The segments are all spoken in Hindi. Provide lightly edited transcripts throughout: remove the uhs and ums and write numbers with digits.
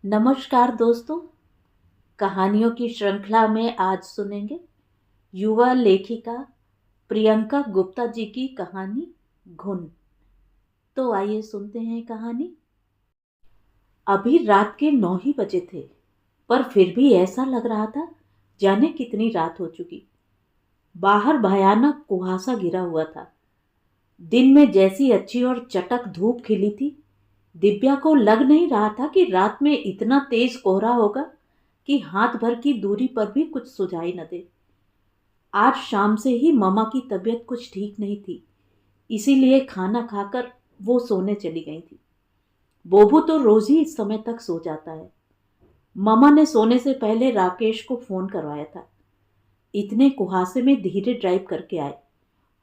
नमस्कार दोस्तों। कहानियों की श्रृंखला में आज सुनेंगे युवा लेखिका प्रियंका गुप्ता जी की कहानी घुन। तो आइए सुनते हैं कहानी। अभी रात के 9 ही बजे थे, पर फिर भी ऐसा लग रहा था जाने कितनी रात हो चुकी। बाहर भयानक कुहासा गिरा हुआ था। दिन में जैसी अच्छी और चटक धूप खिली थी, दिव्या को लग नहीं रहा था कि रात में इतना तेज कोहरा होगा कि हाथ भर की दूरी पर भी कुछ सुझाई न दे। आज शाम से ही ममा की तबीयत कुछ ठीक नहीं थी, इसीलिए खाना खाकर वो सोने चली गई थी। बोबू तो रोज ही इस समय तक सो जाता है। ममा ने सोने से पहले राकेश को फोन करवाया था। इतने कुहासे में धीरे ड्राइव करके आए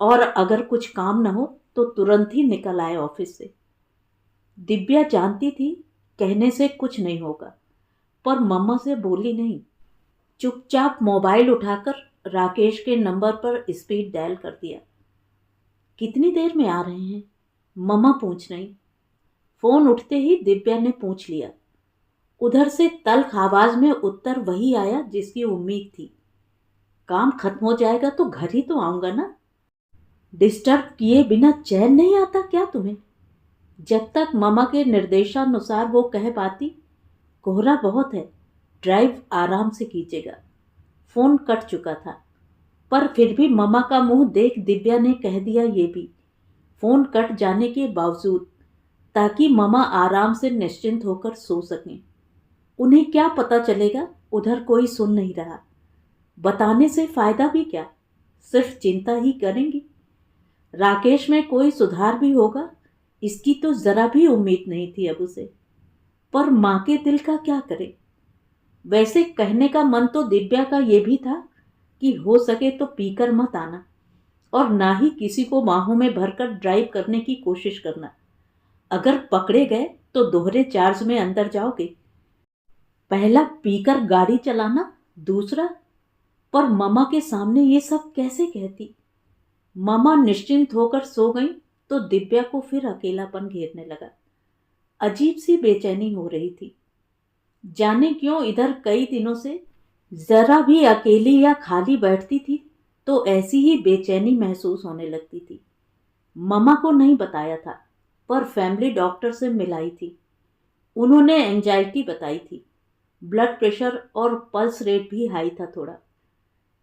और अगर कुछ काम न हो तो तुरंत ही निकल आए ऑफिस से। दिव्या जानती थी कहने से कुछ नहीं होगा, पर मम्मा से बोली नहीं। चुपचाप मोबाइल उठाकर राकेश के नंबर पर स्पीड डायल कर दिया। कितनी देर में आ रहे हैं? मम्मा पूछ रही। फोन उठते ही दिव्या ने पूछ लिया। उधर से तल्ख आवाज में उत्तर वही आया जिसकी उम्मीद थी। काम खत्म हो जाएगा तो घर ही तो आऊंगा ना। डिस्टर्ब किए बिना चैन नहीं आता क्या तुम्हें? जब तक मम्मा के निर्देशानुसार वो कह पाती, कोहरा बहुत है, ड्राइव आराम से कीजिएगा। फोन कट चुका था, पर फिर भी मम्मा का मुंह देख दिव्या ने कह दिया ये भी, फोन कट जाने के बावजूद, ताकि मम्मा आराम से निश्चिंत होकर सो सकें। उन्हें क्या पता चलेगा उधर कोई सुन नहीं रहा। बताने से फायदा भी क्या, सिर्फ चिंता ही करेंगी। राकेश में कोई सुधार भी होगा इसकी तो जरा भी उम्मीद नहीं थी अब उसे। पर माँ के दिल का क्या करे। वैसे कहने का मन तो दिव्या का ये भी था कि हो सके तो पीकर मत आना, और ना ही किसी को बाहों में भरकर ड्राइव करने की कोशिश करना। अगर पकड़े गए तो दोहरे चार्ज में अंदर जाओगे। पहला पीकर गाड़ी चलाना, दूसरा। पर ममा के सामने ये सब कैसे कहती? ममा निश्चिंत होकर सो गई तो दिव्या को फिर अकेलापन घेरने लगा। अजीब सी बेचैनी हो रही थी। जाने क्यों इधर कई दिनों से जरा भी अकेली या खाली बैठती थी तो ऐसी ही बेचैनी महसूस होने लगती थी। ममा को नहीं बताया था, पर फैमिली डॉक्टर से मिलाई थी। उन्होंने एंजाइटी बताई थी। ब्लड प्रेशर और पल्स रेट भी हाई था थोड़ा।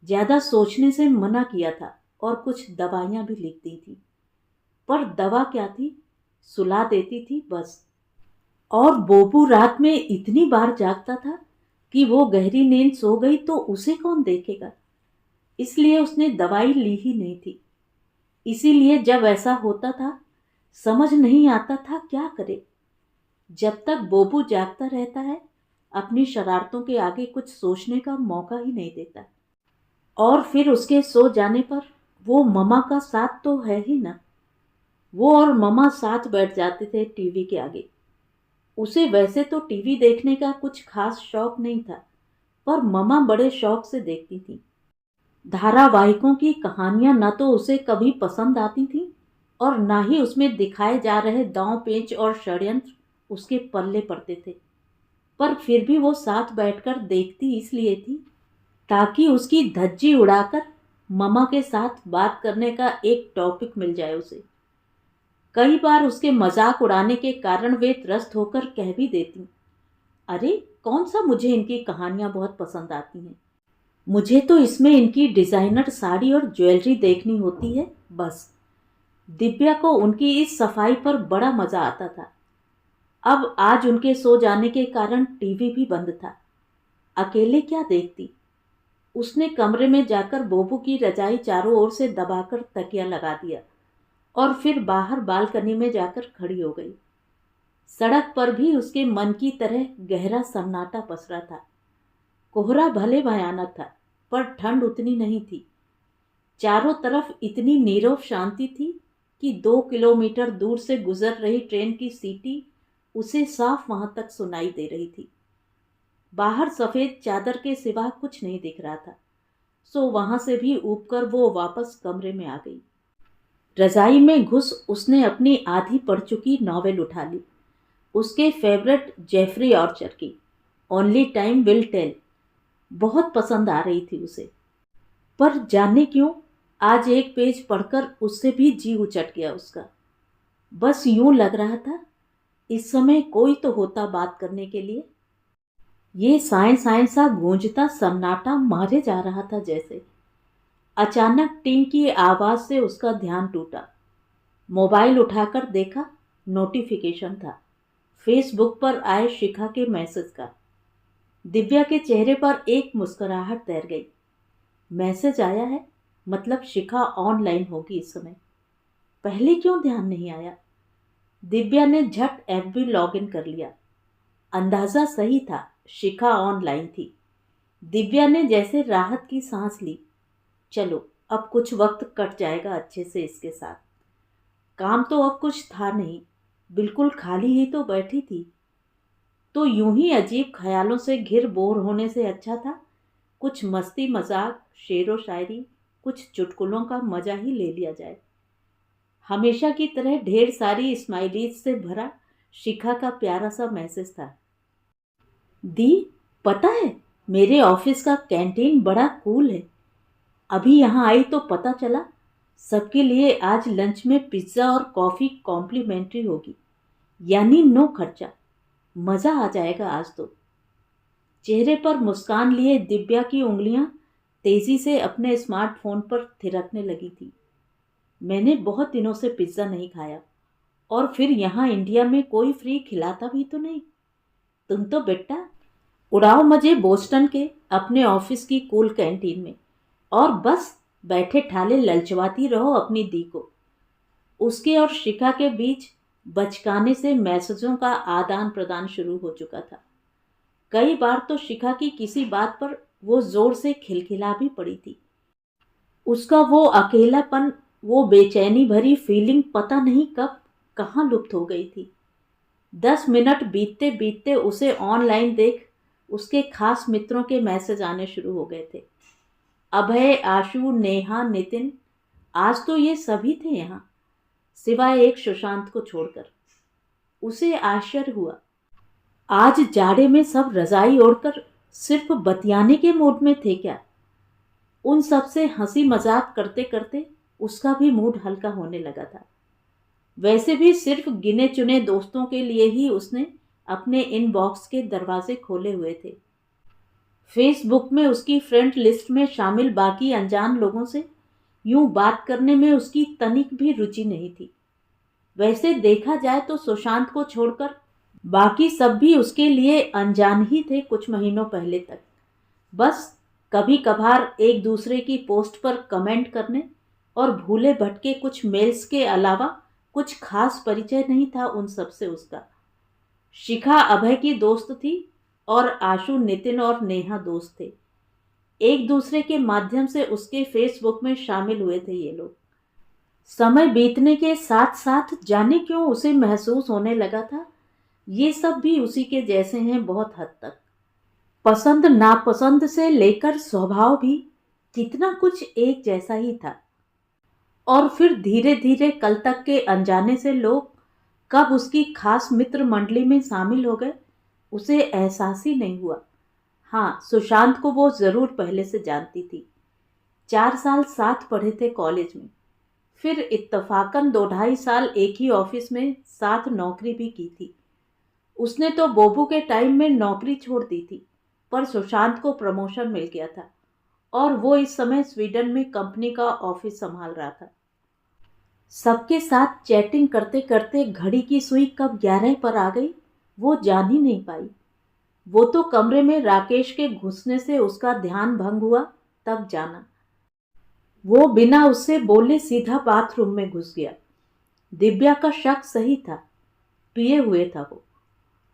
ज़्यादा सोचने से मना किया था और कुछ दवाइयाँ भी लिख दी थी। पर दवा क्या थी, सुला देती थी बस। और बोबू रात में इतनी बार जागता था कि वो गहरी नींद सो गई तो उसे कौन देखेगा। इसलिए उसने दवाई ली ही नहीं थी। इसीलिए जब ऐसा होता था समझ नहीं आता था क्या करे। जब तक बोबू जागता रहता है अपनी शरारतों के आगे कुछ सोचने का मौका ही नहीं देता। और फिर उसके सो जाने पर वो ममा का साथ तो है ही ना। वो और ममा साथ बैठ जाते थे टीवी के आगे। उसे वैसे तो टीवी देखने का कुछ खास शौक नहीं था, पर ममा बड़े शौक से देखती थी। धारावाहिकों की कहानियां न तो उसे कभी पसंद आती थीं और न ही उसमें दिखाए जा रहे दांव पेच और षड्यंत्र उसके पल्ले पड़ते थे। पर फिर भी वो साथ बैठकर देखती इसलिए थी ताकि उसकी धज्जी उड़ाकर ममा के साथ बात करने का एक टॉपिक मिल जाए उसे। कई बार उसके मजाक उड़ाने के कारण वे त्रस्त होकर कह भी देती, अरे कौन सा मुझे इनकी कहानियां बहुत पसंद आती हैं, मुझे तो इसमें इनकी डिजाइनर साड़ी और ज्वेलरी देखनी होती है बस। दिव्या को उनकी इस सफाई पर बड़ा मजा आता था। अब आज उनके सो जाने के कारण टीवी भी बंद था। अकेले क्या देखती। उसने कमरे में जाकर बोबू की रजाई चारों ओर से दबाकर तकिया लगा दिया और फिर बाहर बालकनी में जाकर खड़ी हो गई। सड़क पर भी उसके मन की तरह गहरा सन्नाटा पसरा था। कोहरा भले भयानक था, पर ठंड उतनी नहीं थी। चारों तरफ इतनी नीरव शांति थी कि 2 किलोमीटर दूर से गुजर रही ट्रेन की सीटी उसे साफ वहां तक सुनाई दे रही थी। बाहर सफेद चादर के सिवा कुछ नहीं दिख रहा था, सो वहां से भी ऊबकर वो वापस कमरे में आ गई। रजाई में घुस उसने अपनी आधी पढ़ चुकी नॉवेल उठा ली, उसके फेवरेट जेफरी आर्चर की। ओनली टाइम विल टेल बहुत पसंद आ रही थी उसे। पर जाने क्यों आज एक पेज पढ़कर उससे भी जी उचट गया उसका। बस यूं लग रहा था इस समय कोई तो होता बात करने के लिए। ये साए साए सा गूंजता सन्नाटा मारे जा रहा था जैसे। अचानक टिंग की आवाज से उसका ध्यान टूटा। मोबाइल उठाकर देखा, नोटिफिकेशन था फेसबुक पर आए शिखा के मैसेज का। दिव्या के चेहरे पर एक मुस्कुराहट तैर गई। मैसेज आया है, मतलब शिखा ऑनलाइन होगी इस समय। पहले क्यों ध्यान नहीं आया? दिव्या ने झट एफबी लॉगिन कर लिया। अंदाजा सही था, शिखा ऑनलाइन थी। दिव्या ने जैसे राहत की सांस ली। चलो अब कुछ वक्त कट जाएगा अच्छे से इसके साथ। काम तो अब कुछ था नहीं, बिल्कुल खाली ही तो बैठी थी। तो यूं ही अजीब ख्यालों से घिर बोर होने से अच्छा था कुछ मस्ती मजाक, शेरो शायरी, कुछ चुटकुलों का मजा ही ले लिया जाए। हमेशा की तरह ढेर सारी स्माइलीज से भरा शिखा का प्यारा सा मैसेज था। दी, पता है मेरे ऑफिस का कैंटीन बड़ा कूल है। अभी यहाँ आई तो पता चला सबके लिए आज लंच में पिज्ज़ा और कॉफ़ी कॉम्प्लीमेंट्री होगी, यानी नो खर्चा। मज़ा आ जाएगा आज तो। चेहरे पर मुस्कान लिए दिव्या की उंगलियां तेजी से अपने स्मार्टफोन पर थिरकने लगी थी। मैंने बहुत दिनों से पिज्ज़ा नहीं खाया, और फिर यहाँ इंडिया में कोई फ्री खिलाता भी तो नहीं। तुम तो बेटा उड़ाओ मजे बोस्टन के अपने ऑफिस की कूल कैंटीन में, और बस बैठे ठाले ललचवाती रहो अपनी दी को। उसके और शिखा के बीच बचकाने से मैसेजों का आदान प्रदान शुरू हो चुका था। कई बार तो शिखा की किसी बात पर वो जोर से खिलखिला भी पड़ी थी। उसका वो अकेलापन, वो बेचैनी भरी फीलिंग पता नहीं कब कहाँ लुप्त हो गई थी। 10 मिनट बीतते बीतते उसे ऑनलाइन देख उसके खास मित्रों के मैसेज आने शुरू हो गए थे। अभय, आशु, नेहा, नितिन, आज तो ये सभी थे यहाँ, सिवाय एक सुशांत को छोड़कर। उसे आश्चर्य हुआ, आज जाड़े में सब रजाई ओढ़कर सिर्फ बतियाने के मूड में थे क्या? उन सब से हंसी मजाक करते करते उसका भी मूड हल्का होने लगा था। वैसे भी सिर्फ गिने चुने दोस्तों के लिए ही उसने अपने इनबॉक्स के दरवाजे खोले हुए थे। फेसबुक में उसकी फ्रेंड लिस्ट में शामिल बाकी अनजान लोगों से यूं बात करने में उसकी तनिक भी रुचि नहीं थी। वैसे देखा जाए तो सुशांत को छोड़कर बाकी सब भी उसके लिए अनजान ही थे कुछ महीनों पहले तक। बस कभी कभार एक दूसरे की पोस्ट पर कमेंट करने और भूले भटके कुछ मेल्स के अलावा कुछ खास परिचय नहीं था उन सब से उसका। शिखा अभय की दोस्त थी और आशु, नितिन और नेहा दोस्त थे। एक दूसरे के माध्यम से उसके फेसबुक में शामिल हुए थे ये लोग। समय बीतने के साथ साथ जाने क्यों उसे महसूस होने लगा था ये सब भी उसी के जैसे हैं बहुत हद तक। पसंद नापसंद से लेकर स्वभाव भी कितना कुछ एक जैसा ही था। और फिर धीरे धीरे कल तक के अनजाने से लोग कब उसकी खास मित्र मंडली में शामिल हो गए उसे एहसास ही नहीं हुआ। हाँ, सुशांत को वो जरूर पहले से जानती थी। 4 साल साथ पढ़े थे कॉलेज में, फिर इत्तफाकन 2-2.5 साल एक ही ऑफिस में साथ नौकरी भी की थी। उसने तो बोबू के टाइम में नौकरी छोड़ दी थी, पर सुशांत को प्रमोशन मिल गया था और वो इस समय स्वीडन में कंपनी का ऑफिस संभाल रहा था। सबके साथ चैटिंग करते करते घड़ी की सुई कब 11 पर आ गई वो जान ही नहीं पाई। वो तो कमरे में राकेश के घुसने से उसका ध्यान भंग हुआ तब जाना। वो बिना उससे बोले सीधा बाथरूम में घुस गया। दिव्या का शक सही था, पिए हुए था वो।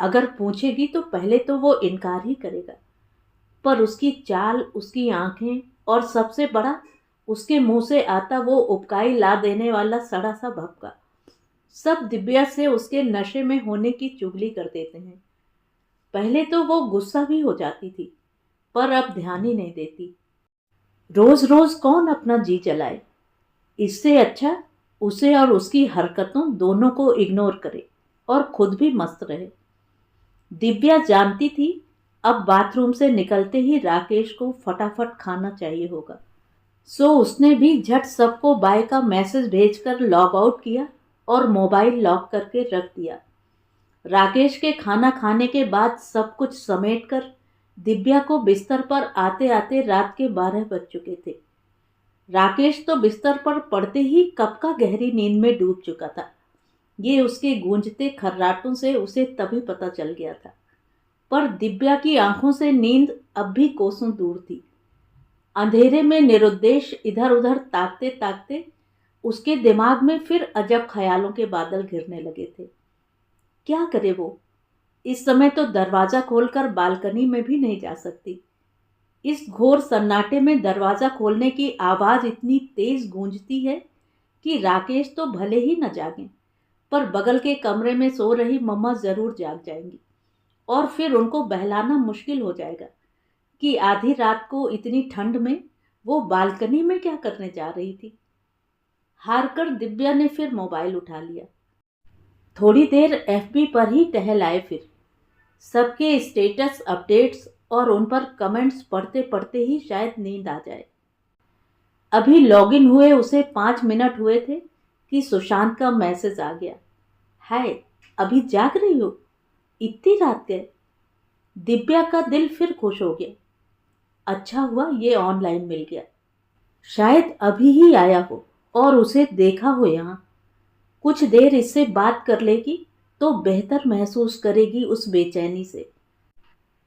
अगर पूछेगी तो पहले तो वो इनकार ही करेगा, पर उसकी चाल, उसकी आंखें और सबसे बड़ा उसके मुंह से आता वो उबकाई ला देने वाला सड़ा सा भपका, सब दिव्या से उसके नशे में होने की चुगली कर देते हैं। पहले तो वो गुस्सा भी हो जाती थी, पर अब ध्यान ही नहीं देती। रोज रोज कौन अपना जी चलाए, इससे अच्छा उसे और उसकी हरकतों दोनों को इग्नोर करे और खुद भी मस्त रहे। दिव्या जानती थी अब बाथरूम से निकलते ही राकेश को फटाफट खाना चाहिए होगा। सो उसने भी झट सबको बाय का मैसेज भेजकर लॉग आउट किया और मोबाइल लॉक करके रख दिया। राकेश के खाना खाने के बाद सब कुछ समेटकर दिव्या को बिस्तर पर आते आते रात के 12 बज चुके थे। राकेश तो बिस्तर पर पड़ते ही कब का गहरी नींद में डूब चुका था। ये उसके गूंजते खर्राटों से उसे तभी पता चल गया था, पर दिव्या की आंखों से नींद अब भी कोसों दूर थी। अंधेरे में निरुद्देश इधर उधर ताकते ताकते उसके दिमाग में फिर अजब ख्यालों के बादल घिरने लगे थे। क्या करे वो? इस समय तो दरवाजा खोलकर बालकनी में भी नहीं जा सकती। इस घोर सन्नाटे में दरवाजा खोलने की आवाज इतनी तेज गूंजती है कि राकेश तो भले ही न जागें, पर बगल के कमरे में सो रही मम्मा जरूर जाग जाएंगी और फिर उनको बहलाना मुश्किल हो जाएगा कि आधी रात को इतनी ठंड में वो बालकनी में क्या करने जा रही थी। हारकर दिव्या ने फिर मोबाइल उठा लिया। थोड़ी देर एफबी पर ही टहल आए। फिर सबके स्टेटस अपडेट्स और उन पर कमेंट्स पढ़ते पढ़ते ही शायद नींद आ जाए। अभी लॉगिन हुए उसे 5 मिनट हुए थे कि सुशांत का मैसेज आ गया। हाय, अभी जाग रही हो? इतनी रात गए? दिव्या का दिल फिर खुश हो गया। अच्छा हुआ ये ऑनलाइन मिल गया, शायद अभी ही आया हो और उसे देखा हो यहाँ। कुछ देर इससे बात कर लेगी तो बेहतर महसूस करेगी उस बेचैनी से।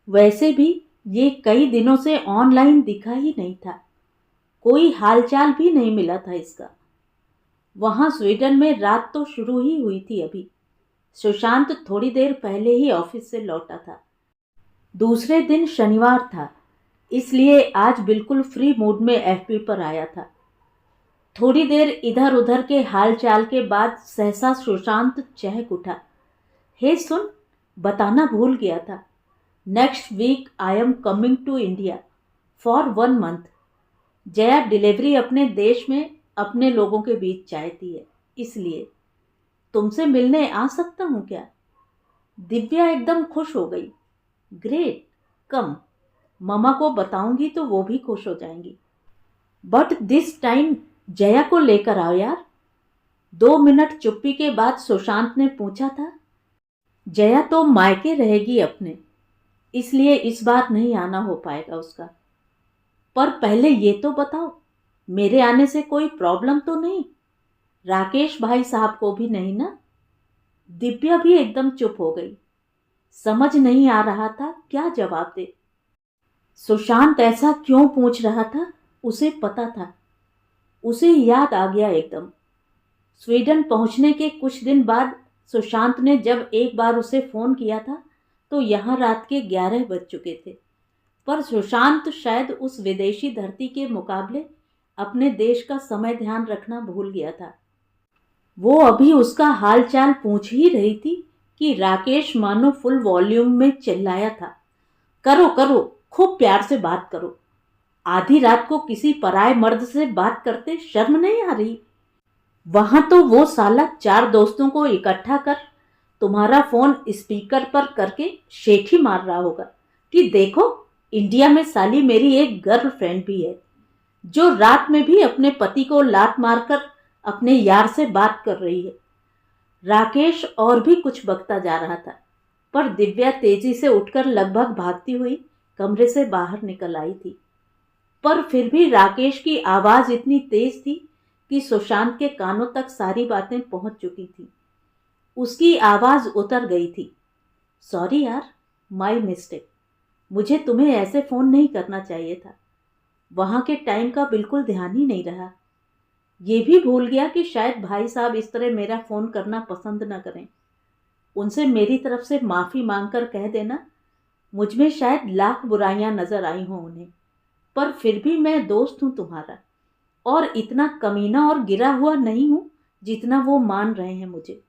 वैसे भी ये कई दिनों से ऑनलाइन दिखा ही नहीं था, कोई हालचाल भी नहीं मिला था इसका। वहां स्वीडन में रात तो शुरू ही हुई थी अभी। सुशांत थोड़ी देर पहले ही ऑफिस से लौटा था। दूसरे दिन शनिवार था, इसलिए आज बिल्कुल फ्री मूड में एफबी पर आया था। थोड़ी देर इधर उधर के हाल चाल के बाद सहसा सुशांत चहक उठा। हे सुन, बताना भूल गया था। Next week I am coming to India for 1 month. जया डिलीवरी अपने देश में अपने लोगों के बीच चाहती है, इसलिए तुमसे मिलने आ सकता हूँ क्या? दिव्या एकदम खुश हो गई। ग्रेट, कम। ममा को बताऊंगी तो वो भी खुश हो जाएंगी। बट दिस टाइम जया को लेकर आओ यार। 2 मिनट चुप्पी के बाद सुशांत ने पूछा था। जया तो मायके रहेगी अपने, इसलिए इस बार नहीं आना हो पाएगा उसका। पर पहले ये तो बताओ, मेरे आने से कोई प्रॉब्लम तो नहीं? राकेश भाई साहब को भी नहीं ना? दिव्या भी एकदम चुप हो गई। समझ नहीं आ रहा था क्या जवाब दे। सुशांत ऐसा क्यों पूछ रहा था उसे पता था। उसे याद आ गया एकदम। स्वीडन पहुंचने के कुछ दिन बाद सुशांत ने जब एक बार उसे फ़ोन किया था तो यहाँ रात के 11 बज चुके थे। पर सुशांत शायद उस विदेशी धरती के मुकाबले अपने देश का समय ध्यान रखना भूल गया था। वो अभी उसका हाल चाल पूछ ही रही थी कि राकेश मानो फुल वॉल्यूम में चिल्लाया था। करो करो, खूब प्यार से बात करो। आधी रात को किसी पराये मर्द से बात करते शर्म नहीं आ रही? वहां तो वो साला 4 दोस्तों को इकट्ठा कर तुम्हारा फोन स्पीकर पर करके शेखी मार रहा होगा कि देखो, इंडिया में साली मेरी एक गर्लफ्रेंड भी है जो रात में भी अपने पति को लात मारकर अपने यार से बात कर रही है। राकेश और भी कुछ बकता जा रहा था, पर दिव्या तेजी से उठकर लगभग भागती हुई कमरे से बाहर निकल आई थी। पर फिर भी राकेश की आवाज इतनी तेज थी कि सुशांत के कानों तक सारी बातें पहुंच चुकी थी। उसकी आवाज उतर गई थी। सॉरी यार, माय मिस्टेक। मुझे तुम्हें ऐसे फोन नहीं करना चाहिए था। वहां के टाइम का बिल्कुल ध्यान ही नहीं रहा। ये भी भूल गया कि शायद भाई साहब इस तरह मेरा फोन करना पसंद न करें। उनसे मेरी तरफ से माफी मांगकर कह देना। मुझ में शायद लाख बुराइयां नजर आई हों उन्हें, पर फिर भी मैं दोस्त हूं तुम्हारा, और इतना कमीना और गिरा हुआ नहीं हूं जितना वो मान रहे हैं मुझे।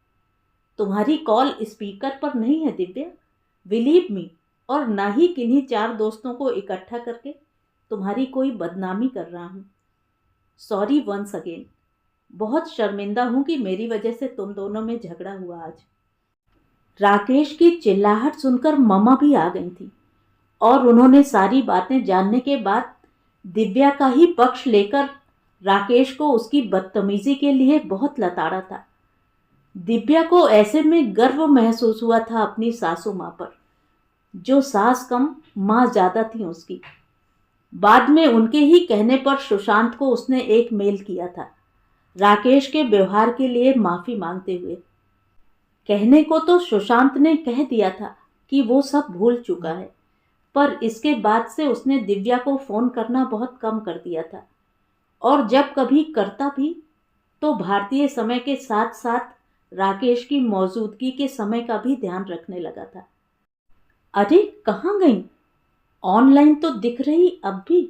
तुम्हारी कॉल स्पीकर पर नहीं है दिव्या, बिलीव मी, और ना ही किन्हीं 4 दोस्तों को इकट्ठा करके तुम्हारी कोई बदनामी कर रहा हूं। Sorry once again. बहुत शर्मिंदा हूं कि मेरी वजह से तुम दोनों में झगड़ा हुआ आज। राकेश की चिल्लाहट सुनकर मम्मा भी आ गई थी और उन्होंने सारी बातें जानने के बाद दिव्या का ही पक्ष लेकर राकेश को उसकी बदतमीजी के लिए बहुत लताड़ा था। दिव्या को ऐसे में गर्व महसूस हुआ था अपनी सासू माँ पर, जो सास कम माँ ज्यादा थी उसकी। बाद में उनके ही कहने पर सुशांत को उसने एक मेल किया था, राकेश के व्यवहार के लिए माफी मांगते हुए। कहने को तो सुशांत ने कह दिया था कि वो सब भूल चुका है, पर इसके बाद से उसने दिव्या को फोन करना बहुत कम कर दिया था, और जब कभी करता भी तो भारतीय समय के साथ साथ राकेश की मौजूदगी के समय का भी ध्यान रखने लगा था। अरे कहाँ गई? ऑनलाइन तो दिख रही अब भी।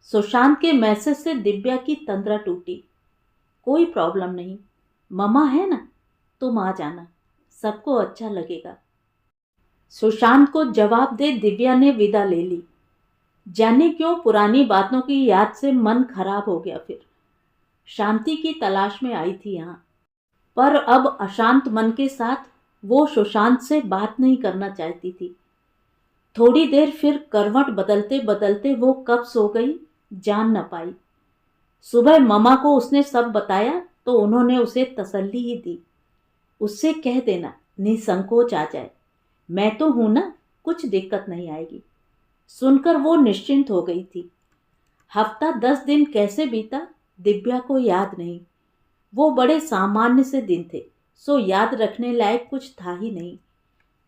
सुशांत के मैसेज से दिव्या की तंद्रा टूटी। कोई प्रॉब्लम नहीं, मम्मा है ना, तुम आ जाना, सबको अच्छा लगेगा। सुशांत को जवाब दे दिव्या ने विदा ले ली। जाने क्यों पुरानी बातों की याद से मन खराब हो गया। फिर शांति की तलाश में आई थी यहाँ, पर अब अशांत मन के साथ वो सुशांत से बात नहीं करना चाहती थी। थोड़ी देर फिर करवट बदलते बदलते वो कब सो गई जान न पाई। सुबह मम्मा को उसने सब बताया तो उन्होंने उसे तसल्ली ही दी। उससे कह देना निसंकोच आ जाए, मैं तो हूं ना, कुछ दिक्कत नहीं आएगी। सुनकर वो निश्चिंत हो गई थी। हफ्ता 10 दिन कैसे बीता दिव्या को याद नहीं। वो बड़े सामान्य से दिन थे, सो याद रखने लायक कुछ था ही नहीं।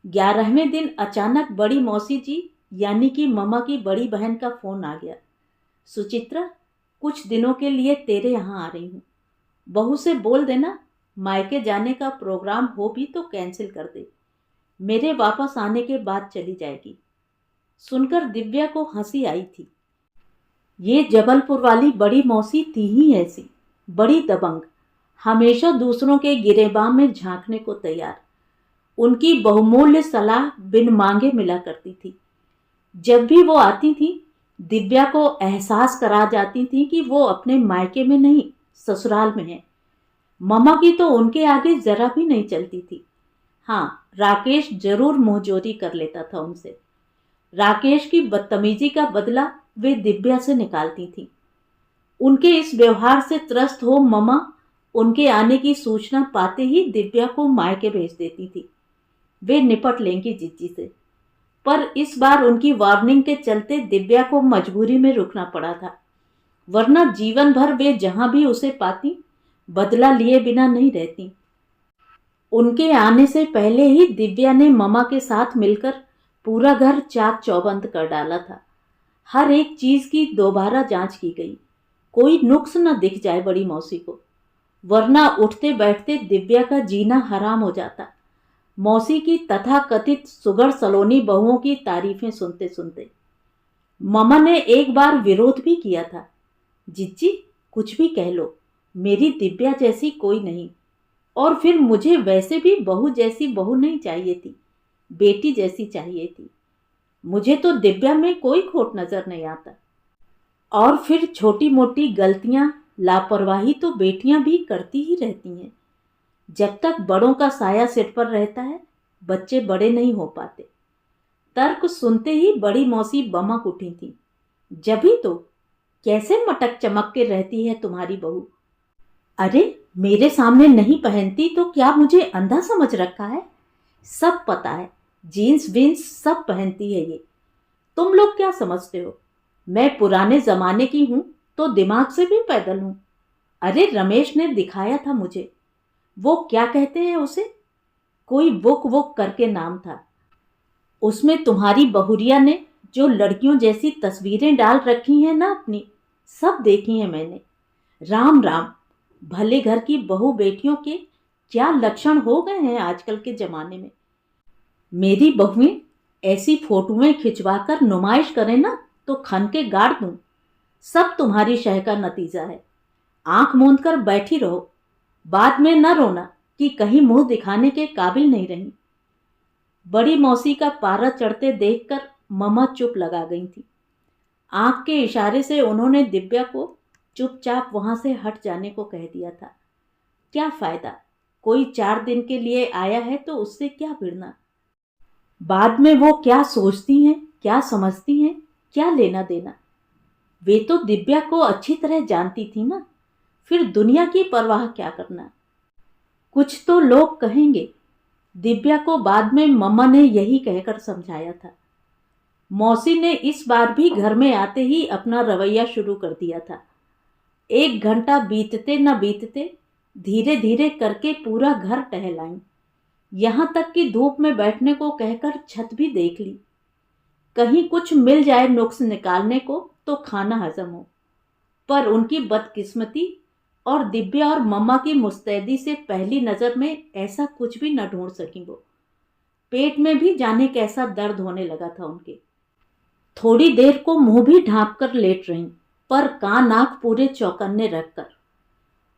11वें दिन अचानक बड़ी मौसी जी यानी कि मम्मा की बड़ी बहन का फोन आ गया। सुचित्रा, कुछ दिनों के लिए तेरे यहाँ आ रही हूँ, बहू से बोल देना मायके जाने का प्रोग्राम हो भी तो कैंसिल कर दे, मेरे वापस आने के बाद चली जाएगी। सुनकर दिव्या को हंसी आई थी। ये जबलपुर वाली बड़ी मौसी थी ही ऐसी, बड़ी दबंग, हमेशा दूसरों के गिरेबान में झांकने को तैयार। उनकी बहुमूल्य सलाह बिन मांगे मिला करती थी। जब भी वो आती थी दिव्या को एहसास करा जाती थी कि वो अपने मायके में नहीं ससुराल में है। मम्मा की तो उनके आगे जरा भी नहीं चलती थी। हाँ, राकेश जरूर मुंहजोरी कर लेता था उनसे। राकेश की बदतमीजी का बदला वे दिव्या से निकालती थी। उनके इस व्यवहार से त्रस्त हो मम्मा उनके आने की सूचना पाते ही दिव्या को मायके भेज देती थी। वे निपट लेंगी जीजी से। पर इस बार उनकी वार्निंग के चलते दिव्या को मजबूरी में रुकना पड़ा था, वरना जीवन भर वे जहां भी उसे पाती बदला लिए बिना नहीं रहती। उनके आने से पहले ही दिव्या ने मम्मा के साथ मिलकर पूरा घर चाक चौबंद कर डाला था। हर एक चीज की दोबारा जांच की गई, कोई नुक्स न दिख जाए बड़ी मौसी को, वरना उठते बैठते दिव्या का जीना हराम हो जाता। मौसी की तथाकथित सुगर सलोनी बहुओं की तारीफें सुनते सुनते मम्मा ने एक बार विरोध भी किया था। जिज्जी, कुछ भी कह लो, मेरी दिव्या जैसी कोई नहीं, और फिर मुझे वैसे भी बहू जैसी बहू नहीं चाहिए थी, बेटी जैसी चाहिए थी। मुझे तो दिव्या में कोई खोट नजर नहीं आता। और फिर छोटी मोटी गलतियां लापरवाही तो बेटियां भी करती ही रहती हैं। जब तक बड़ों का साया सिर पर रहता है बच्चे बड़े नहीं हो पाते। तर्क सुनते ही बड़ी मौसी बमक उठी थी। जभी तो कैसे मटक चमक के रहती है तुम्हारी बहू। अरे मेरे सामने नहीं पहनती तो क्या मुझे अंधा समझ रखा है? सब पता है, जीन्स वीन्स सब पहनती है ये। तुम लोग क्या समझते हो, मैं पुराने जमाने की हूं तो दिमाग से भी पैदल हूं। अरे रमेश ने दिखाया था मुझे, वो क्या कहते हैं उसे, कोई बुक वुक करके नाम था। उसमें तुम्हारी बहुरिया ने जो लड़कियों जैसी तस्वीरें डाल रखी हैं ना अपनी, सब देखी हैं मैंने। राम राम, भले घर की बहू बेटियों के क्या लक्षण हो गए हैं आजकल के जमाने में। मेरी बहुएं ऐसी फोटोएं खिंचवाकर नुमाइश करें ना तो खन के गाड़ दूं। सब तुम्हारी शह का नतीजा है। आंख मूंद कर बैठी रहो, बाद में न रोना कि कहीं मुंह दिखाने के काबिल नहीं रही। बड़ी मौसी का पारा चढ़ते देखकर मम्मा चुप लगा गई थी। आंख के इशारे से उन्होंने दिव्या को चुपचाप वहां से हट जाने को कह दिया था। क्या फायदा, कोई 4 दिन के लिए आया है तो उससे क्या भिड़ना। बाद में वो क्या सोचती हैं क्या समझती हैं, क्या लेना देना। वे तो दिव्या को अच्छी तरह जानती थी ना, फिर दुनिया की परवाह क्या करना। कुछ तो लोग कहेंगे। दिव्या को बाद में मम्मा ने यही कहकर समझाया था। मौसी ने इस बार भी घर में आते ही अपना रवैया शुरू कर दिया था। 1 घंटा बीतते न बीतते धीरे धीरे करके पूरा घर टहलाई। यहां तक कि धूप में बैठने को कहकर छत भी देख ली, कहीं कुछ मिल जाए नुक्स निकालने को तो खाना हजम हो। पर उनकी बदकिस्मती और दिव्या और मम्मा की मुस्तैदी से पहली नजर में ऐसा कुछ भी न ढूंढ सकी वो। पेट में भी जाने कैसा दर्द होने लगा था उनके। थोड़ी देर को मुंह भी ढांप कर लेट रहीं, पर कान आंख पूरे चौकन्ने रखकर।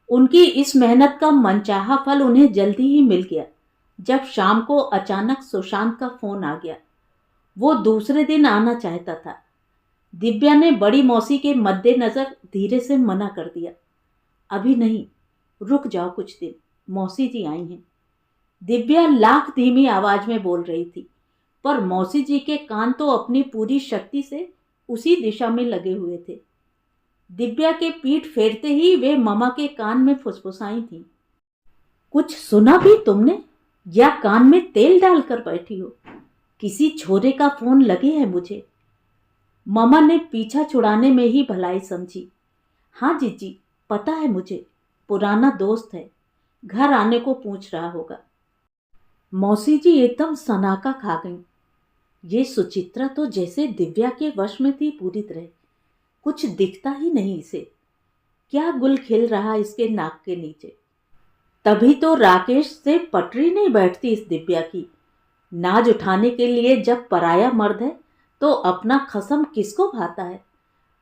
उनकी इस मेहनत का मनचाहा फल उन्हें जल्दी ही मिल गया, जब शाम को अचानक सुशांत का फोन आ गया। वो दूसरे दिन आना चाहता था। दिव्या ने बड़ी मौसी के मद्देनजर धीरे से मना कर दिया। अभी नहीं, रुक जाओ कुछ दिन, मौसी जी आई हैं। दिव्या लाख धीमी आवाज में बोल रही थी, पर मौसी जी के कान तो अपनी पूरी शक्ति से उसी दिशा में लगे हुए थे। दिव्या के पीठ फेरते ही वे ममा के कान में फुसफुसाई थी। कुछ सुना भी तुमने, या कान में तेल डालकर बैठी हो? किसी छोरे का फोन लगे है मुझे। ममा ने पीछा छुड़ाने में ही भलाई समझी। हाँ जीजी, पता है मुझे, पुराना दोस्त है, घर आने को पूछ रहा होगा। मौसी जी एकदम सनाका खा गईं। ये सुचित्रा तो जैसे दिव्या के वश में थी पूरी तरह, कुछ दिखता ही नहीं इसे। क्या गुल खिल रहा इसके नाक के नीचे। तभी तो राकेश से पटरी नहीं बैठती इस दिव्या की। नाज उठाने के लिए जब पराया मर्द है तो अपना खसम किसको भाता है।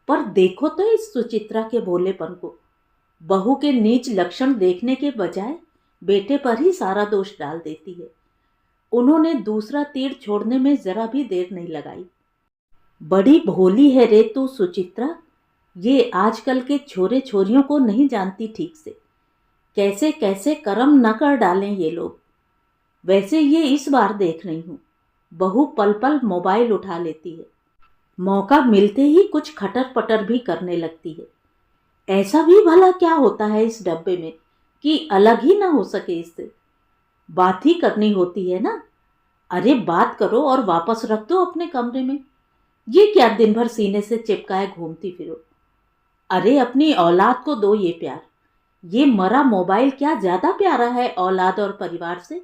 पर देखो तो इस सुचित्रा के भोलेपन को। बहू के नीच लक्षण देखने के बजाय बेटे पर ही सारा दोष डाल देती है। उन्होंने दूसरा तीर छोड़ने में जरा भी देर नहीं लगाई। बड़ी भोली है रे तू सुचित्रा। ये आजकल के छोरे छोरियों को नहीं जानती ठीक से। कैसे कैसे कर्म न कर डालें ये लोग। वैसे ये इस बार देख रही हूं, बहू पल पल मोबाइल उठा लेती है। मौका मिलते ही कुछ खटर पटर भी करने लगती है। ऐसा भी भला क्या होता है इस डब्बे में कि अलग ही ना हो सके इससे। बात ही करनी होती है ना। अरे बात करो और वापस रख दो अपने कमरे में। ये क्या दिन भर सीने से चिपकाए घूमती फिरो। अरे अपनी औलाद को दो ये प्यार। ये मरा मोबाइल क्या ज्यादा प्यारा है औलाद और परिवार से।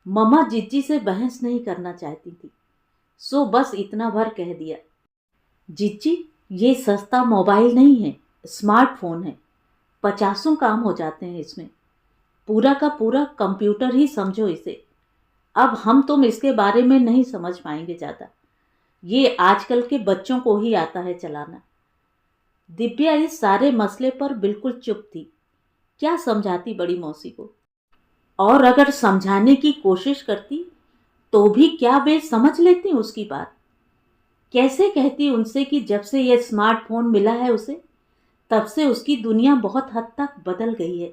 ममा जिज्जी से बहस नहीं करना चाहती थी, सो बस इतना भर कह दिया। जिज्जी, ये सस्ता मोबाइल नहीं है, स्मार्टफोन है। 50 काम हो जाते हैं इसमें। पूरा का पूरा कंप्यूटर ही समझो इसे। अब हम तुम इसके बारे में नहीं समझ पाएंगे ज़्यादा। ये आजकल के बच्चों को ही आता है चलाना। दिव्या इस सारे मसले पर बिल्कुल चुप थी। क्या समझाती बड़ी मौसी को। और अगर समझाने की कोशिश करती तो भी क्या वे समझ लेती उसकी बात। कैसे कहती उनसे कि जब से यह स्मार्टफोन मिला है उसे, तब से उसकी दुनिया बहुत हद तक बदल गई है।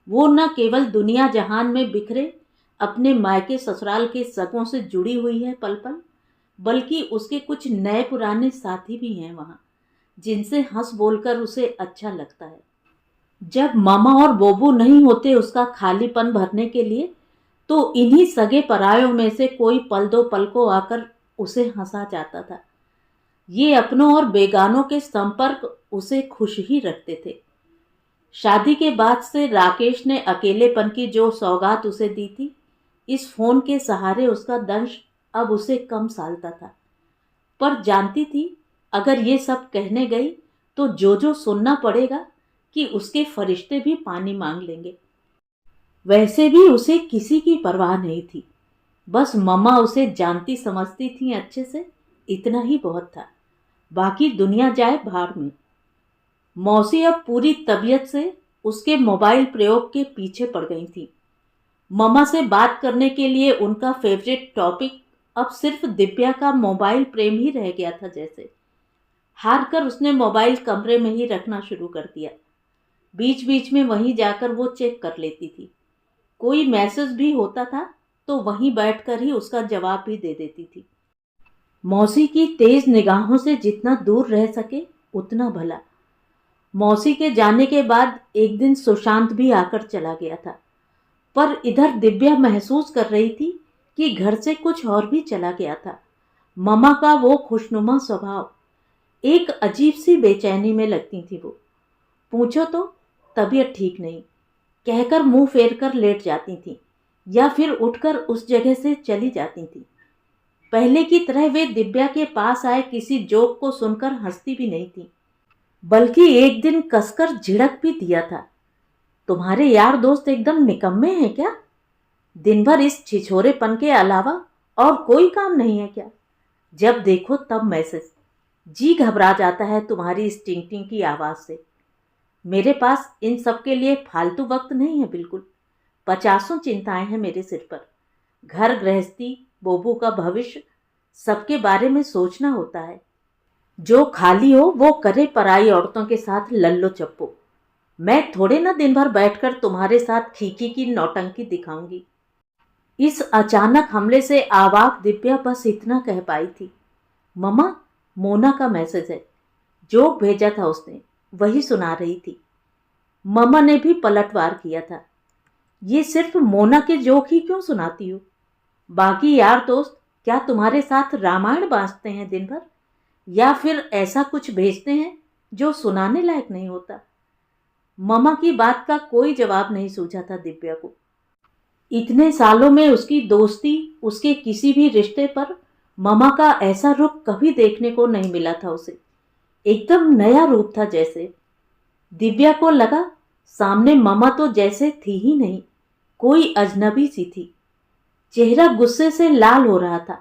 वो न केवल दुनिया जहान में बिखरे अपने मायके ससुराल के सगों से जुड़ी हुई है पल पल, बल्कि उसके कुछ नए पुराने साथी भी हैं वहाँ, जिनसे हंस बोलकर उसे अच्छा लगता है। जब मामा और बोबू नहीं होते उसका खालीपन भरने के लिए, तो इन्हीं सगे परायों में से कोई पल दो पल को आकर उसे हंसा जाता था। ये अपनों और बेगानों के संपर्क उसे खुश ही रखते थे। शादी के बाद से राकेश ने अकेलेपन की जो सौगात उसे दी थी, इस फोन के सहारे उसका दंश अब उसे कम सालता था। पर जानती थी अगर ये सब कहने गई तो जो सुनना पड़ेगा कि उसके फरिश्ते भी पानी मांग लेंगे। वैसे भी उसे किसी की परवाह नहीं थी। बस मम्मा उसे जानती समझती थी अच्छे से, इतना ही बहुत था। बाकी दुनिया जाए भाड़ में। मौसी अब पूरी तबीयत से उसके मोबाइल प्रयोग के पीछे पड़ गई थी। मम्मा से बात करने के लिए उनका फेवरेट टॉपिक अब सिर्फ दिव्या का मोबाइल प्रेम ही रह गया था। जैसे हार कर उसने मोबाइल कमरे में ही रखना शुरू कर दिया। बीच बीच में वहीं जाकर वो चेक कर लेती थी। कोई मैसेज भी होता था तो वहीं बैठकर ही उसका जवाब भी दे देती थी। मौसी की तेज निगाहों से जितना दूर रह सके उतना भला। मौसी के जाने के बाद एक दिन सुशांत भी आकर चला गया था, पर इधर दिव्या महसूस कर रही थी कि घर से कुछ और भी चला गया था। ममा का वो खुशनुमा स्वभाव, एक अजीब सी बेचैनी में लगती थी वो। पूछो तो तबीयत ठीक नहीं कहकर मुंह फेर कर लेट जाती थी, या फिर उठकर उस जगह से चली जाती थी। पहले की तरह वे दिव्या के पास आए किसी जोक को सुनकर हंसती भी नहीं थी, बल्कि एक दिन कसकर झिड़क भी दिया था। तुम्हारे यार दोस्त एकदम निकम्मे हैं क्या? दिन भर इस छिछोरेपन के अलावा और कोई काम नहीं है क्या? जब देखो तब मैसेज। जी घबरा जाता है तुम्हारी इस टिंग टिंग की आवाज़ से। मेरे पास इन सब के लिए फालतू वक्त नहीं है बिल्कुल। पचासों चिंताएं हैं मेरे सिर पर। घर गृहस्थी, बोबू का भविष्य, सबके बारे में सोचना होता है। जो खाली हो वो करे पराई औरतों के साथ लल्लो चप्पो। मैं थोड़े ना दिन भर बैठकर तुम्हारे साथ खीकी की नौटंकी दिखाऊंगी। इस अचानक हमले से आवाक दिव्या बस इतना कह पाई थी, ममा, मोना का मैसेज है। जो भेजा था उसने वही सुना रही थी। ममा ने भी पलटवार किया था। ये सिर्फ मोना के जोक ही क्यों सुनाती हो? बाकी यार दोस्त क्या तुम्हारे साथ रामायण बांटते हैं दिन भर, या फिर ऐसा कुछ भेजते हैं जो सुनाने लायक नहीं होता? ममा की बात का कोई जवाब नहीं सूझा था दिव्या को। इतने सालों में उसकी दोस्ती, उसके किसी भी रिश्ते पर ममा का ऐसा रुख कभी देखने को नहीं मिला था उसे। एकदम नया रूप था जैसे। दिव्या को लगा सामने ममा तो जैसे थी ही नहीं, कोई अजनबी सी थी। चेहरा गुस्से से लाल हो रहा था।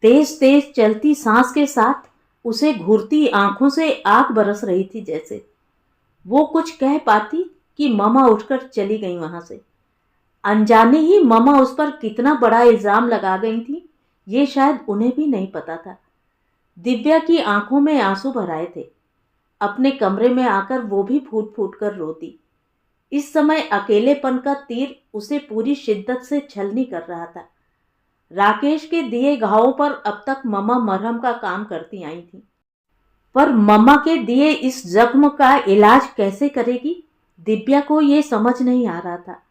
तेज तेज चलती सांस के साथ उसे घूरती आंखों से आग बरस रही थी जैसे। वो कुछ कह पाती कि ममा उठकर चली गई वहां से। अनजाने ही ममा उस पर कितना बड़ा इल्जाम लगा गई थी, ये शायद उन्हें भी नहीं पता था। दिव्या की आंखों में आंसू भर आए थे। अपने कमरे में आकर वो भी फूट फूट कर रोती। इस समय अकेलेपन का तीर उसे पूरी शिद्दत से छलनी कर रहा था। राकेश के दिए घावों पर अब तक ममा मरहम का काम करती आई थी, पर मम्मा के दिए इस जख्म का इलाज कैसे करेगी, दिव्या को ये समझ नहीं आ रहा था।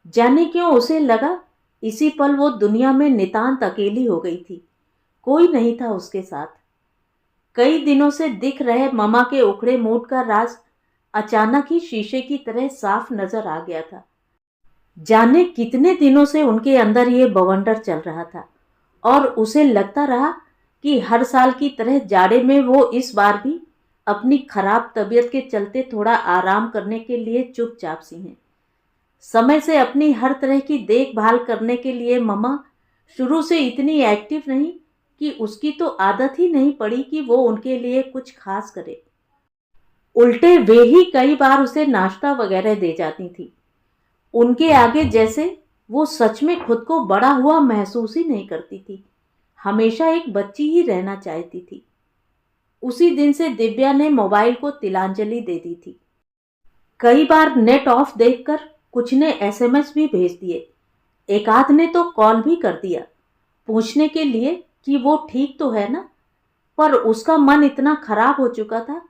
जाने क्यों उसे लगा इसी पल वो दुनिया में नितांत अकेली हो गई थी, कोई नहीं था उसके साथ। कई दिनों से दिख रहे ममा के उखड़े मूड का राज अचानक ही शीशे की तरह साफ नजर आ गया था। जाने कितने दिनों से उनके अंदर ये बवंडर चल रहा था, और उसे लगता रहा कि हर साल की तरह जाड़े में वो इस बार भी अपनी खराब तबीयत के चलते थोड़ा आराम करने के लिए चुपचाप सी हैं। समय से अपनी हर तरह की देखभाल करने के लिए ममा शुरू से इतनी एक्टिव नहीं कि उसकी तो आदत ही नहीं पड़ी कि वो उनके लिए कुछ खास करे। उल्टे वे ही कई बार उसे नाश्ता वगैरह दे जाती थी। उनके आगे जैसे वो सच में खुद को बड़ा हुआ महसूस ही नहीं करती थी, हमेशा एक बच्ची ही रहना चाहती थी। उसी दिन से दिव्या ने मोबाइल को तिलांजलि दे दी थी। कई बार नेट ऑफ देखकर कुछ ने एसएमएस भी भेज दिए, एक आध ने तो कॉल भी कर दिया पूछने के लिए कि वो ठीक तो है ना। पर उसका मन इतना खराब हो चुका था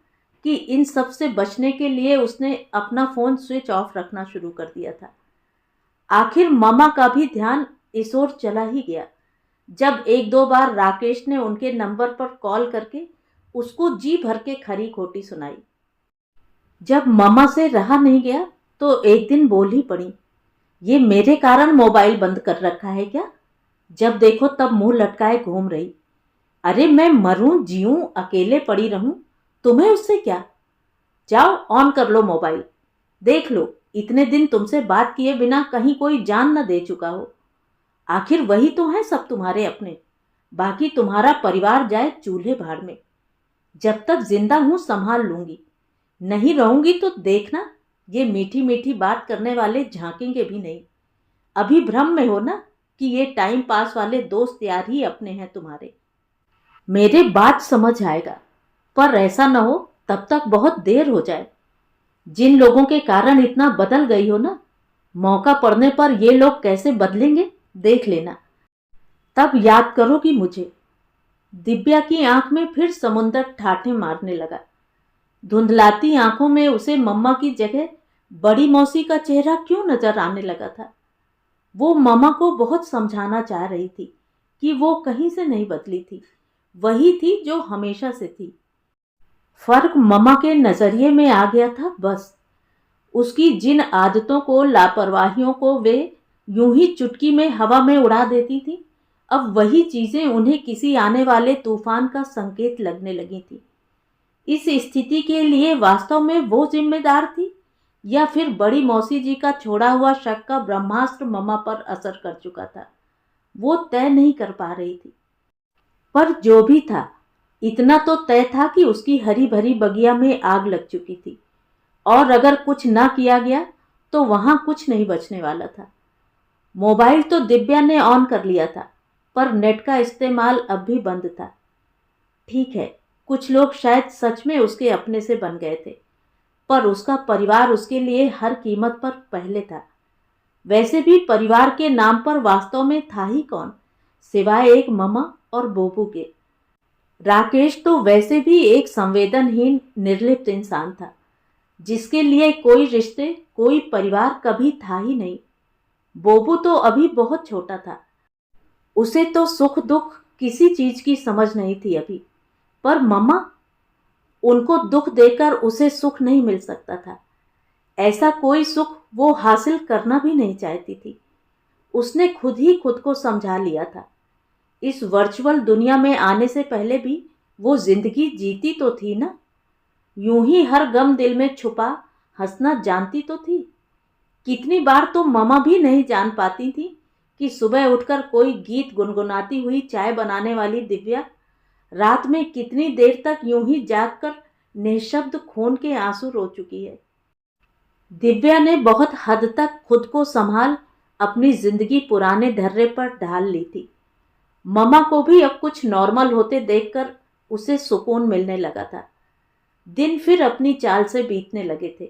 कि इन सब से बचने के लिए उसने अपना फोन स्विच ऑफ रखना शुरू कर दिया था। आखिर ममा का भी ध्यान इस ओर चला ही गया, जब एक दो बार राकेश ने उनके नंबर पर कॉल करके उसको जी भर के खरी खोटी सुनाई। जब ममा से रहा नहीं गया तो एक दिन बोल ही पड़ी, ये मेरे कारण मोबाइल बंद कर रखा है क्या? जब देखो तब मुंह लटकाए घूम रही। अरे मैं मरूं जीऊं अकेले पड़ी रहूं, तुम्हें उससे क्या? जाओ ऑन कर लो मोबाइल, देख लो इतने दिन तुमसे बात किए बिना कहीं कोई जान न दे चुका हो। आखिर वही तो है सब तुम्हारे अपने, बाकी तुम्हारा परिवार जाए चूल्हे भाड़ में। जब तक जिंदा हूं संभाल लूंगी, नहीं रहूंगी तो देखना ये मीठी मीठी बात करने वाले झांकेंगे भी नहीं। अभी भ्रम में हो ना कि ये टाइम पास वाले दोस्त यार ही अपने हैं तुम्हारे। मेरे बात समझ आएगा, पर ऐसा न हो तब तक बहुत देर हो जाए। जिन लोगों के कारण इतना बदल गई हो ना, मौका पड़ने पर ये लोग कैसे बदलेंगे देख लेना, तब याद करोगी मुझे। दिव्या की आंख में फिर समुंदर ठाठे मारने लगा। धुंधलाती आंखों में उसे मम्मा की जगह बड़ी मौसी का चेहरा क्यों नजर आने लगा था। वो मम्मा को बहुत समझाना चाह रही थी कि वो कहीं से नहीं बदली थी, वही थी जो हमेशा से थी। फर्क मम्मा के नजरिए में आ गया था बस। उसकी जिन आदतों को, लापरवाहियों को वे यूं ही चुटकी में हवा में उड़ा देती थी, अब वही चीजें उन्हें किसी आने वाले तूफान का संकेत लगने लगी थी। इस स्थिति के लिए वास्तव में वो जिम्मेदार थी या फिर बड़ी मौसी जी का छोड़ा हुआ शक का ब्रह्मास्त्र मम्मा पर असर कर चुका था, वो तय नहीं कर पा रही थी। पर जो भी था, इतना तो तय था कि उसकी हरी भरी बगिया में आग लग चुकी थी और अगर कुछ ना किया गया तो वहां कुछ नहीं बचने वाला था। मोबाइल तो दिव्या ने ऑन कर लिया था, पर नेट का इस्तेमाल अब भी बंद था। ठीक है, कुछ लोग शायद सच में उसके अपने से बन गए थे, पर उसका परिवार उसके लिए हर कीमत पर पहले था। वैसे भी परिवार के नाम पर वास्तव में था ही कौन, सिवाय एक मम्मा और बोबू के। राकेश तो वैसे भी एक संवेदनहीन, निर्लिप्त इंसान था, जिसके लिए कोई रिश्ते, कोई परिवार कभी था ही नहीं। बोबू तो अभी बहुत छोटा था, उसे तो सुख दुख किसी चीज की समझ नहीं थी अभी। पर मम्मा, उनको दुख देकर उसे सुख नहीं मिल सकता था। ऐसा कोई सुख वो हासिल करना भी नहीं चाहती थी। उसने खुद ही खुद को समझा लिया था। इस वर्चुअल दुनिया में आने से पहले भी वो जिंदगी जीती तो थी ना। यूं ही हर गम दिल में छुपा हंसना जानती तो थी। कितनी बार तो मम्मा भी नहीं जान पाती थी कि सुबह उठकर कोई गीत गुनगुनाती हुई चाय बनाने वाली दिव्या रात में कितनी देर तक यूं ही जागकर निःशब्द खून के आंसू रो चुकी है। दिव्या ने बहुत हद तक खुद को संभाल अपनी जिंदगी पुराने ढर्रे पर ढाल ली थी। मम्मा को भी अब कुछ नॉर्मल होते देखकर उसे सुकून मिलने लगा था। दिन फिर अपनी चाल से बीतने लगे थे।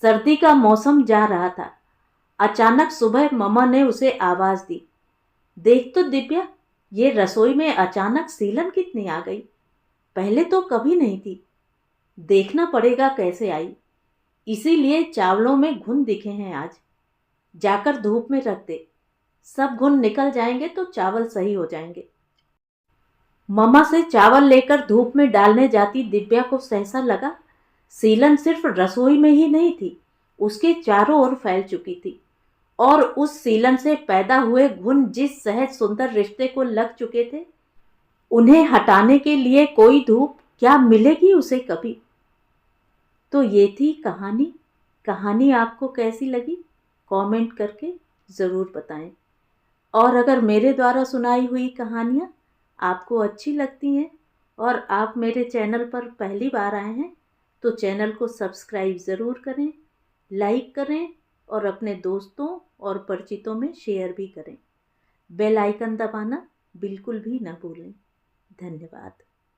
सर्दी का मौसम जा रहा था। अचानक सुबह मम्मा ने उसे आवाज दी, देख तो दिव्या, ये रसोई में अचानक सीलन कितनी आ गई, पहले तो कभी नहीं थी। देखना पड़ेगा कैसे आई, इसीलिए चावलों में घुन दिखे हैं आज। जाकर धूप में रख दे, सब घुन निकल जाएंगे तो चावल सही हो जाएंगे। मम्मा से चावल लेकर धूप में डालने जाती दिव्या को सहसा लगा सीलन सिर्फ रसोई में ही नहीं थी, उसके चारों ओर फैल चुकी थी। और उस सीलन से पैदा हुए घुन जिस सहज सुंदर रिश्ते को लग चुके थे, उन्हें हटाने के लिए कोई धूप क्या मिलेगी उसे कभी। तो ये थी कहानी। कहानी आपको कैसी लगी कमेंट करके ज़रूर बताएं। और अगर मेरे द्वारा सुनाई हुई कहानियाँ आपको अच्छी लगती हैं और आप मेरे चैनल पर पहली बार आए हैं तो चैनल को सब्सक्राइब ज़रूर करें, लाइक करें और अपने दोस्तों और परिचितों में शेयर भी करें। बेल आइकन दबाना बिल्कुल भी ना भूलें। धन्यवाद।